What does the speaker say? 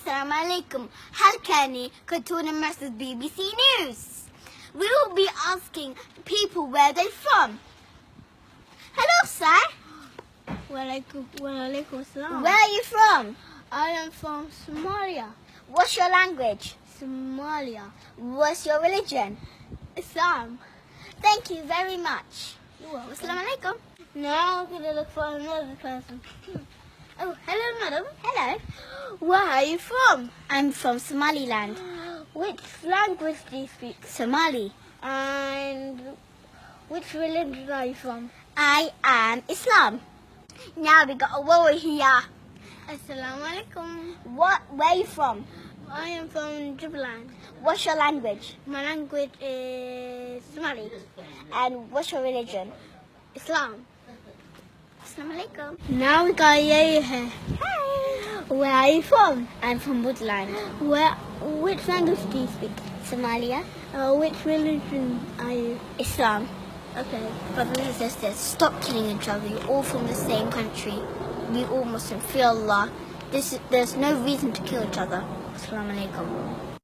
Assalamu alaikum. Halkani Cartoon versus BBC News. We will be asking people where they're from. Hello, sir. Walaikum salam. Where are you from? I am from Somalia. What's your language? Somalia. What's your religion? Islam. Thank you very much. Assalamu alaikum. Now I'm going to look for another person. Oh, hello, madam. Hello. Where are you from? I'm from Somaliland. Which language do you speak? Somali. And which religion are you from? I am Islam. Now we got a war here. Assalamu alaikum. Where are you from? I am from Jubaland. What's your language? My language is Somali. And what's your religion? Islam. Assalamu alaikum. Now we got Yaya here. Hi. Where are you from? I'm from Woodland. Which language do you speak? Somalia. Which religion are you? Islam. Okay. Brothers and sisters, stop killing each other. You're all from the same country. We all Muslim. Fear Allah. There's no reason to kill each other. Assalamu alaikum.